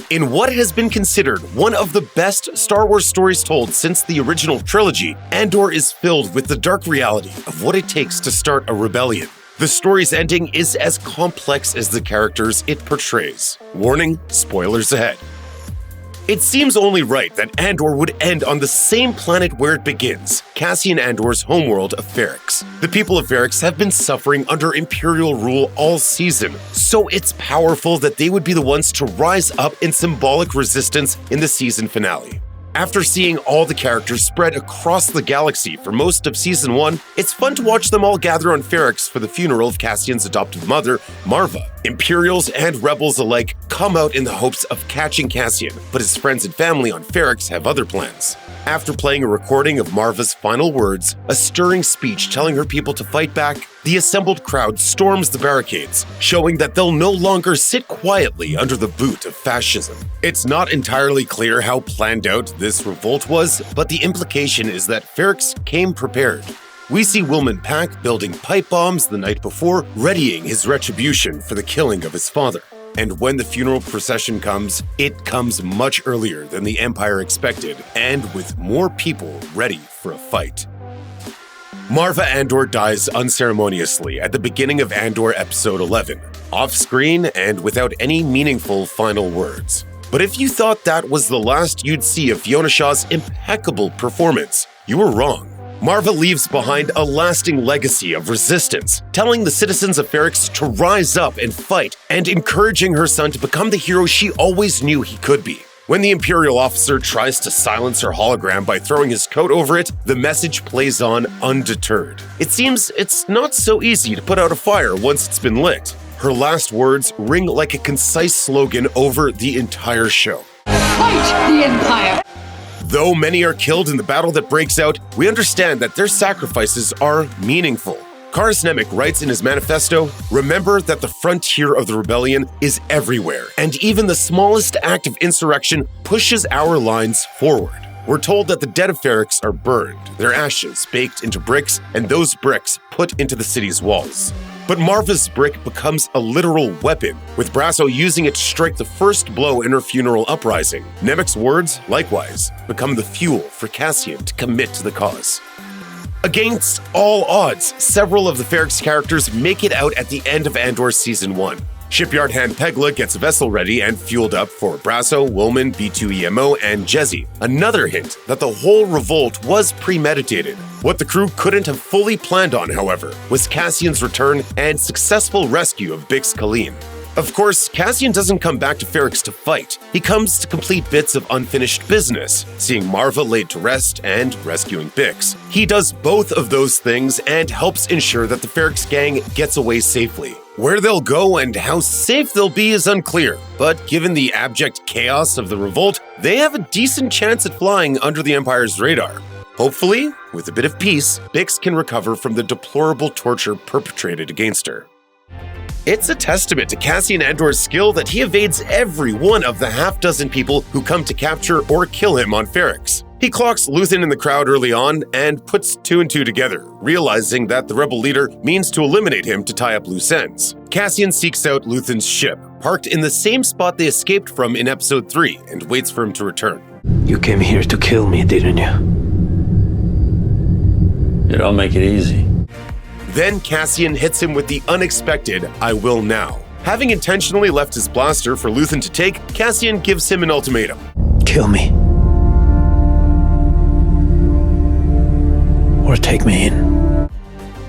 In what has been considered one of the best Star Wars stories told since the original trilogy, Andor is filled with the dark reality of what it takes to start a rebellion. The story's ending is as complex as the characters it portrays. Warning, spoilers ahead. It seems only right that Andor would end on the same planet where it begins, Cassian Andor's homeworld of Ferrix. The people of Ferrix have been suffering under Imperial rule all season, so it's powerful that they would be the ones to rise up in symbolic resistance in the season finale. After seeing all the characters spread across the galaxy for most of Season 1, it's fun to watch them all gather on Ferrix for the funeral of Cassian's adoptive mother, Marva. Imperials and rebels alike come out in the hopes of catching Cassian, but his friends and family on Ferrix have other plans. After playing a recording of Marva's final words, a stirring speech telling her people to fight back, the assembled crowd storms the barricades, showing that they'll no longer sit quietly under the boot of fascism. It's not entirely clear how planned out this revolt was, but the implication is that Ferrix came prepared. We see Wilman Pack building pipe bombs the night before, readying his retribution for the killing of his father. And when the funeral procession comes, it comes much earlier than the Empire expected, and with more people ready for a fight. Marva Andor dies unceremoniously at the beginning of Andor Episode 11, off-screen and without any meaningful final words. But if you thought that was the last you'd see of Fiona Shaw's impeccable performance, you were wrong. Marva leaves behind a lasting legacy of resistance, telling the citizens of Ferrix to rise up and fight, and encouraging her son to become the hero she always knew he could be. When the Imperial officer tries to silence her hologram by throwing his coat over it, the message plays on undeterred. It seems it's not so easy to put out a fire once it's been lit. Her last words ring like a concise slogan over the entire show. Fight the Empire! Though many are killed in the battle that breaks out, we understand that their sacrifices are meaningful. Karis Nemec writes in his manifesto, "Remember that the frontier of the rebellion is everywhere, and even the smallest act of insurrection pushes our lines forward." We're told that the dead of Ferrix are burned, their ashes baked into bricks, and those bricks put into the city's walls. But Marva's brick becomes a literal weapon, with Brasso using it to strike the first blow in her funeral uprising. Nemec's words, likewise, become the fuel for Cassian to commit to the cause. Against all odds, several of the Ferrix characters make it out at the end of Andor Season 1. Shipyard hand Pegla gets a vessel ready and fueled up for Brasso, Wilman, B2EMO, and Jezzy. Another hint that the whole revolt was premeditated. What the crew couldn't have fully planned on, however, was Cassian's return and successful rescue of Bix Caleen. Of course, Cassian doesn't come back to Ferrix to fight. He comes to complete bits of unfinished business, seeing Marva laid to rest and rescuing Bix. He does both of those things and helps ensure that the Ferrix gang gets away safely. Where they'll go and how safe they'll be is unclear, but given the abject chaos of the revolt, they have a decent chance at flying under the Empire's radar. Hopefully, with a bit of peace, Bix can recover from the deplorable torture perpetrated against her. It's a testament to Cassian Andor's skill that he evades every one of the half-dozen people who come to capture or kill him on Ferrix. He clocks Luthen in the crowd early on and puts two and two together, realizing that the rebel leader means to eliminate him to tie up loose ends. Cassian seeks out Luthen's ship, parked in the same spot they escaped from in Episode 3, and waits for him to return. You came here to kill me, didn't you? You don't make it easy. Then Cassian hits him with the unexpected, "I will now." Having intentionally left his blaster for Luthen to take, Cassian gives him an ultimatum. Kill me. Or take me in.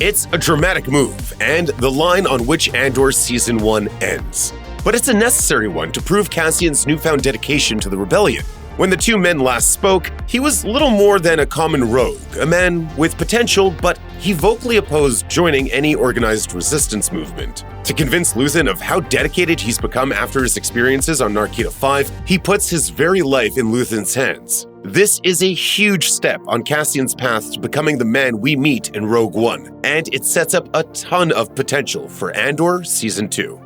It's a dramatic move, and the line on which Andor Season 1 ends. But it's a necessary one to prove Cassian's newfound dedication to the rebellion. When the two men last spoke, he was little more than a common rogue, a man with potential, but he vocally opposed joining any organized resistance movement. To convince Luthen of how dedicated he's become after his experiences on Narkita 5, he puts his very life in Luthen's hands. This is a huge step on Cassian's path to becoming the man we meet in Rogue One, and it sets up a ton of potential for Andor Season 2.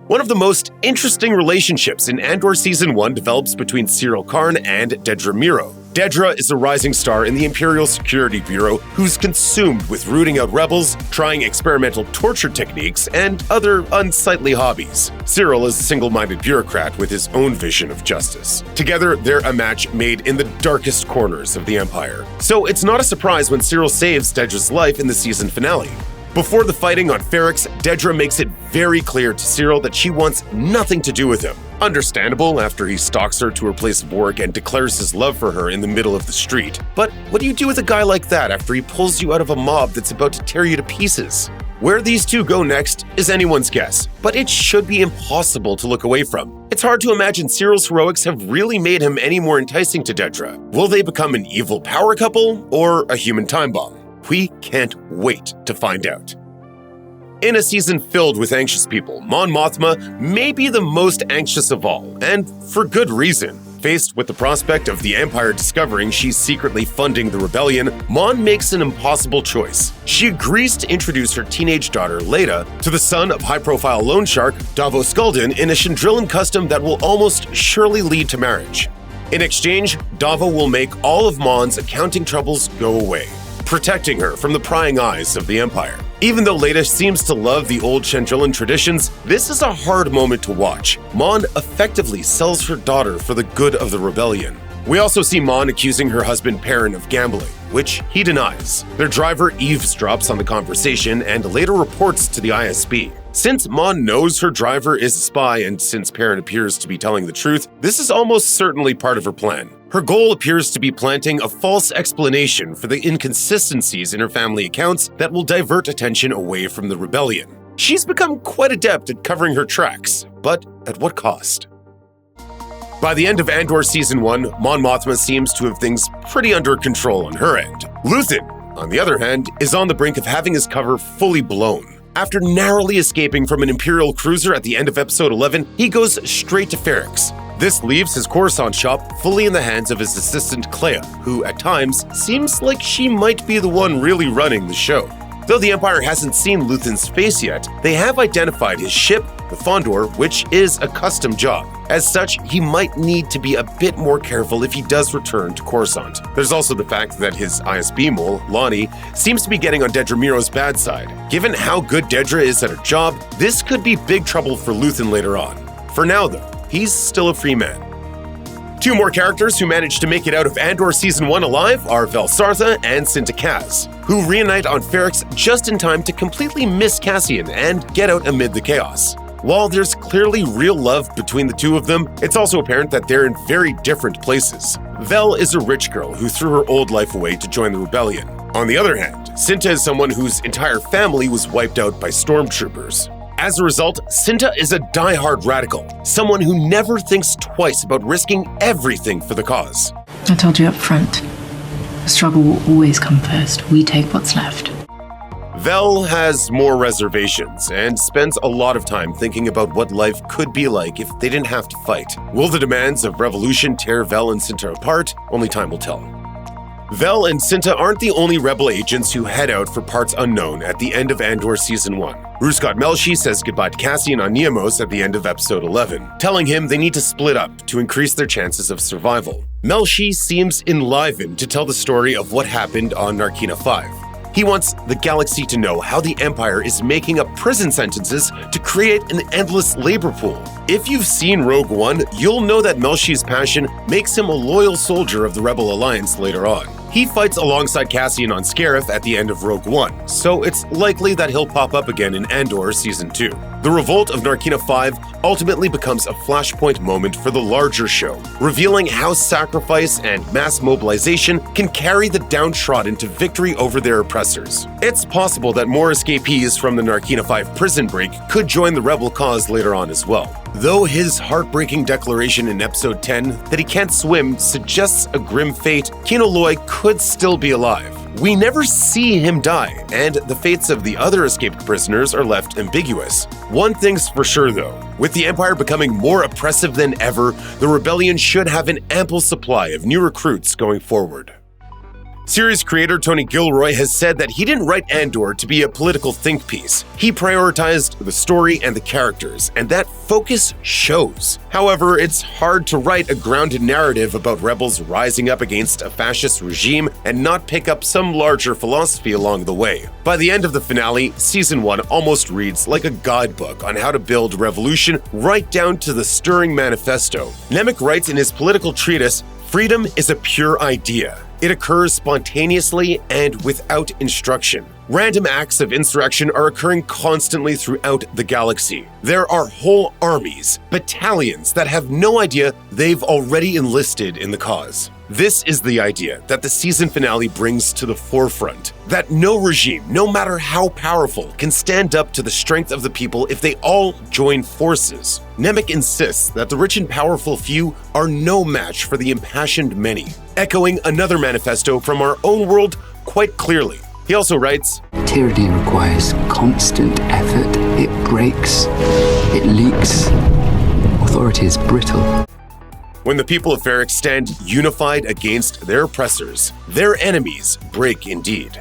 One of the most interesting relationships in Andor Season 1 develops between Syril Karn and Dedra Meero. Dedra is a rising star in the Imperial Security Bureau who's consumed with rooting out rebels, trying experimental torture techniques, and other unsightly hobbies. Syril is a single-minded bureaucrat with his own vision of justice. Together, they're a match made in the darkest corners of the Empire. So it's not a surprise when Syril saves Dedra's life in the season finale. Before the fighting on Ferrix, Dedra makes it very clear to Syril that she wants nothing to do with him. Understandable after he stalks her to her place of work and declares his love for her in the middle of the street. But what do you do with a guy like that after he pulls you out of a mob that's about to tear you to pieces? Where these two go next is anyone's guess, but it should be impossible to look away from. It's hard to imagine Cyril's heroics have really made him any more enticing to Dedra. Will they become an evil power couple or a human time bomb? We can't wait to find out. In a season filled with anxious people, Mon Mothma may be the most anxious of all, and for good reason. Faced with the prospect of the Empire discovering she's secretly funding the rebellion, Mon makes an impossible choice. She agrees to introduce her teenage daughter, Leda, to the son of high-profile loan shark Davo Skulden in a Chandrillan custom that will almost surely lead to marriage. In exchange, Davo will make all of Mon's accounting troubles go away, protecting her from the prying eyes of the Empire. Even though Leda seems to love the old Chandrillan traditions, this is a hard moment to watch. Mon effectively sells her daughter for the good of the rebellion. We also see Mon accusing her husband Perrin of gambling, which he denies. Their driver eavesdrops on the conversation and later reports to the ISB. Since Mon knows her driver is a spy and since Perrin appears to be telling the truth, this is almost certainly part of her plan. Her goal appears to be planting a false explanation for the inconsistencies in her family accounts that will divert attention away from the rebellion. She's become quite adept at covering her tracks, but at what cost? By the end of Andor Season 1, Mon Mothma seems to have things pretty under control on her end. Luthen, on the other hand, is on the brink of having his cover fully blown. After narrowly escaping from an Imperial cruiser at the end of Episode 11, he goes straight to Ferrix. This leaves his Coruscant shop fully in the hands of his assistant Clea, who at times seems like she might be the one really running the show. Though the Empire hasn't seen Luthen's face yet, they have identified his ship, the Fondor, which is a custom job. As such, he might need to be a bit more careful if he does return to Coruscant. There's also the fact that his ISB mole, Lonnie, seems to be getting on Dedra Meero's bad side. Given how good Dedra is at her job, this could be big trouble for Luthen later on. For now, though, he's still a free man. Two more characters who managed to make it out of Andor Season 1 alive are Vel and Cinta, who reunite on Ferrix just in time to completely miss Cassian and get out amid the chaos. While there's clearly real love between the two of them, it's also apparent that they're in very different places. Vel is a rich girl who threw her old life away to join the rebellion. On the other hand, Cinta is someone whose entire family was wiped out by stormtroopers. As a result, Cinta is a die-hard radical, someone who never thinks twice about risking everything for the cause. I told you up front, the struggle will always come first. We take what's left. Vel has more reservations and spends a lot of time thinking about what life could be like if they didn't have to fight. Will the demands of revolution tear Vel and Cinta apart? Only time will tell. Vel and Cinta aren't the only rebel agents who head out for parts unknown at the end of Andor Season 1. Ruscott Melshi says goodbye to Cassian on Niamos at the end of Episode 11, telling him they need to split up to increase their chances of survival. Melshi seems enlivened to tell the story of what happened on Narkina 5. He wants the galaxy to know how the Empire is making up prison sentences to create an endless labor pool. If you've seen Rogue One, you'll know that Melshi's passion makes him a loyal soldier of the Rebel Alliance later on. He fights alongside Cassian on Scarif at the end of Rogue One, so it's likely that he'll pop up again in Andor Season 2. The revolt of Narkina 5 ultimately becomes a flashpoint moment for the larger show, revealing how sacrifice and mass mobilization can carry the downtrodden to victory over their oppressors. It's possible that more escapees from the Narkina 5 prison break could join the rebel cause later on as well. Though his heartbreaking declaration in Episode 10 that he can't swim suggests a grim fate, Kino Loy could still be alive. We never see him die, and the fates of the other escaped prisoners are left ambiguous. One thing's for sure though, with the Empire becoming more oppressive than ever, the rebellion should have an ample supply of new recruits going forward. Series creator Tony Gilroy has said that he didn't write Andor to be a political think piece. He prioritized the story and the characters, and that focus shows. However, it's hard to write a grounded narrative about rebels rising up against a fascist regime and not pick up some larger philosophy along the way. By the end of the finale, Season 1 almost reads like a guidebook on how to build revolution right down to the stirring manifesto. Nemec writes in his political treatise, "Freedom is a pure idea. It occurs spontaneously and without instruction. Random acts of insurrection are occurring constantly throughout the galaxy. There are whole armies, battalions that have no idea they've already enlisted in the cause." This is the idea that the season finale brings to the forefront, that no regime, no matter how powerful, can stand up to the strength of the people if they all join forces. Nemec insists that the rich and powerful few are no match for the impassioned many, echoing another manifesto from our own world quite clearly. He also writes, "Tyranny requires constant effort. It breaks. It leaks. Authority is brittle." When the people of Ferrix stand unified against their oppressors, their enemies break indeed.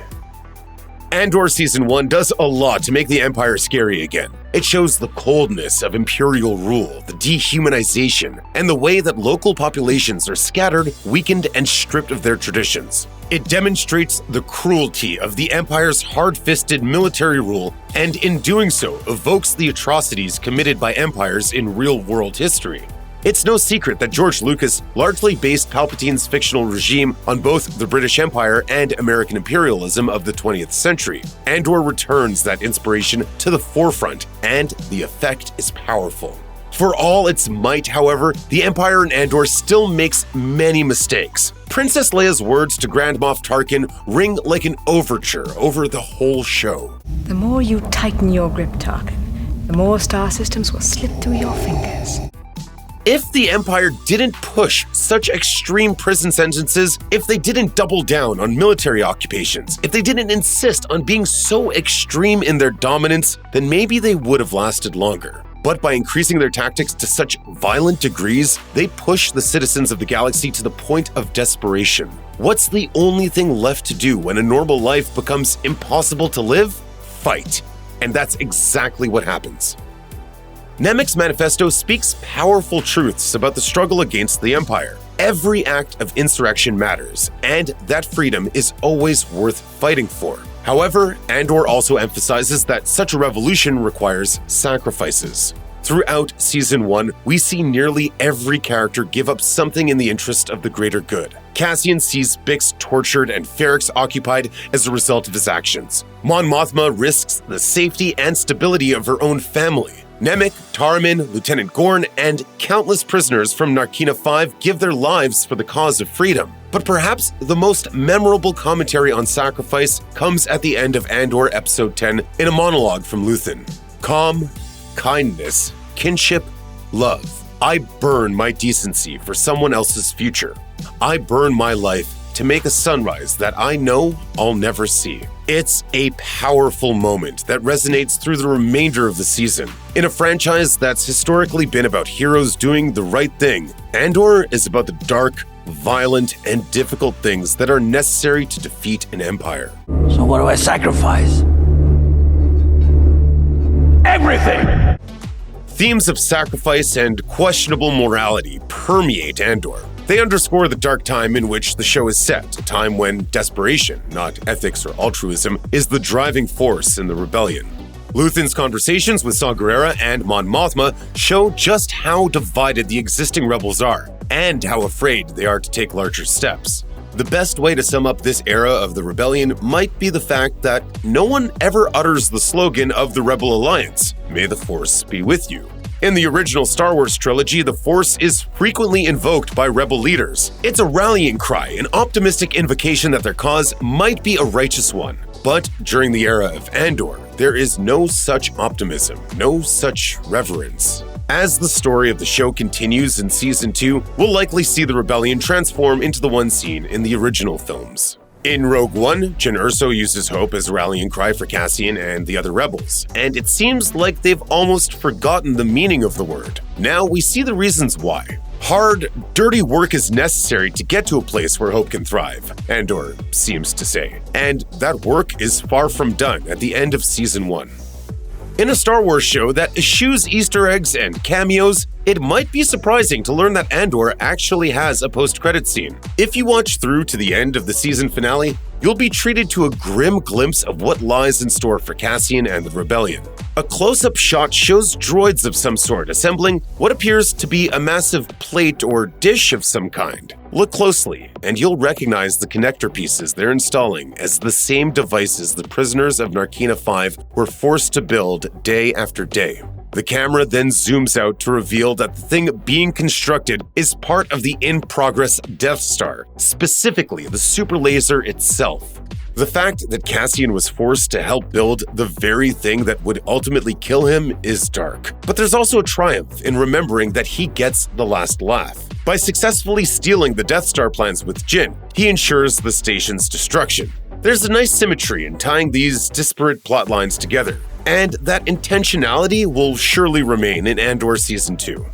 Andor Season 1 does a lot to make the Empire scary again. It shows the coldness of imperial rule, the dehumanization, and the way that local populations are scattered, weakened, and stripped of their traditions. It demonstrates the cruelty of the Empire's hard-fisted military rule, and in doing so, evokes the atrocities committed by empires in real-world history. It's no secret that George Lucas largely based Palpatine's fictional regime on both the British Empire and American imperialism of the 20th century. Andor returns that inspiration to the forefront, and the effect is powerful. For all its might, however, the Empire in Andor still makes many mistakes. Princess Leia's words to Grand Moff Tarkin ring like an overture over the whole show. The more you tighten your grip, Tarkin, the more star systems will slip through your fingers. If the Empire didn't push such extreme prison sentences, if they didn't double down on military occupations, if they didn't insist on being so extreme in their dominance, then maybe they would have lasted longer. But by increasing their tactics to such violent degrees, they push the citizens of the galaxy to the point of desperation. What's the only thing left to do when a normal life becomes impossible to live? Fight. And that's exactly what happens. Nemec's manifesto speaks powerful truths about the struggle against the Empire. Every act of insurrection matters, and that freedom is always worth fighting for. However, Andor also emphasizes that such a revolution requires sacrifices. Throughout Season 1, we see nearly every character give up something in the interest of the greater good. Cassian sees Bix tortured and Ferrix occupied as a result of his actions. Mon Mothma risks the safety and stability of her own family. Nemec, Taramyn, Lieutenant Gorn, and countless prisoners from Narkina 5 give their lives for the cause of freedom. But perhaps the most memorable commentary on sacrifice comes at the end of Andor Episode 10 in a monologue from Luthen. Calm, kindness, kinship, love. I burn my decency for someone else's future. I burn my life to make a sunrise that I know I'll never see. It's a powerful moment that resonates through the remainder of the season. In a franchise that's historically been about heroes doing the right thing, Andor is about the dark, violent, and difficult things that are necessary to defeat an empire. So what do I sacrifice? Everything! Themes of sacrifice and questionable morality permeate Andor. They underscore the dark time in which the show is set, a time when desperation, not ethics or altruism, is the driving force in the rebellion. Luthen's conversations with Saw Gerrera and Mon Mothma show just how divided the existing rebels are, and how afraid they are to take larger steps. The best way to sum up this era of the rebellion might be the fact that no one ever utters the slogan of the Rebel Alliance, "May the Force be with you." In the original Star Wars trilogy, the Force is frequently invoked by rebel leaders. It's a rallying cry, an optimistic invocation that their cause might be a righteous one. But during the era of Andor, there is no such optimism, no such reverence. As the story of the show continues in Season 2, we'll likely see the rebellion transform into the one seen in the original films. In Rogue One, Jyn Erso uses hope as a rallying cry for Cassian and the other rebels, and it seems like they've almost forgotten the meaning of the word. Now we see the reasons why. Hard, dirty work is necessary to get to a place where hope can thrive, Andor seems to say. And that work is far from done at the end of Season 1. In a Star Wars show that eschews Easter eggs and cameos, it might be surprising to learn that Andor actually has a post-credits scene. If you watch through to the end of the season finale, you'll be treated to a grim glimpse of what lies in store for Cassian and the Rebellion. A close-up shot shows droids of some sort assembling what appears to be a massive plate or dish of some kind. Look closely, and you'll recognize the connector pieces they're installing as the same devices the prisoners of Narkina 5 were forced to build day after day. The camera then zooms out to reveal that the thing being constructed is part of the in-progress Death Star, specifically the super laser itself. The fact that Cassian was forced to help build the very thing that would ultimately kill him is dark. But there's also a triumph in remembering that he gets the last laugh. By successfully stealing the Death Star plans with Jyn, he ensures the station's destruction. There's a nice symmetry in tying these disparate plot lines together, and that intentionality will surely remain in Andor Season 2.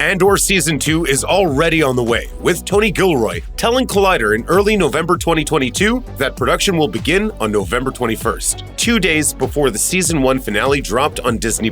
Andor Season 2 is already on the way, with Tony Gilroy telling Collider in early November 2022 that production will begin on November 21st, 2 days before the Season 1 finale dropped on Disney+.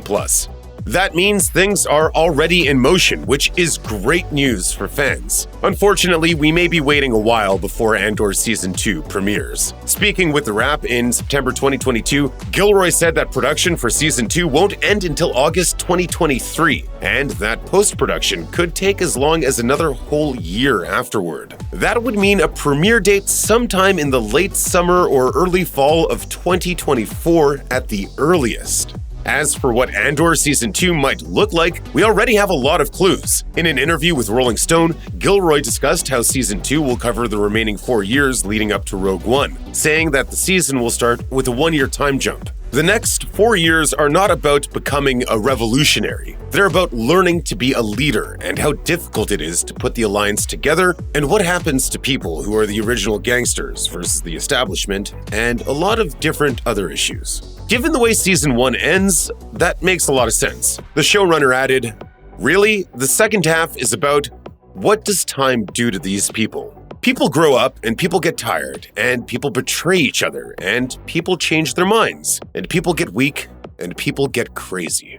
That means things are already in motion, which is great news for fans. Unfortunately, we may be waiting a while before Andor Season 2 premieres. Speaking with The Wrap in September 2022, Gilroy said that production for Season 2 won't end until August 2023, and that post-production could take as long as another whole year afterward. That would mean a premiere date sometime in the late summer or early fall of 2024 at the earliest. As for what Andor Season 2 might look like, we already have a lot of clues. In an interview with Rolling Stone, Gilroy discussed how Season 2 will cover the remaining 4 years leading up to Rogue One, saying that the season will start with a 1-year time jump. The next 4 years are not about becoming a revolutionary. They're about learning to be a leader and how difficult it is to put the Alliance together and what happens to people who are the original gangsters versus the establishment, and a lot of different other issues. Given the way Season 1 ends, that makes a lot of sense. The showrunner added, "Really, the second half is about what does time do to these people? People grow up and people get tired and people betray each other and people change their minds and people get weak and people get crazy."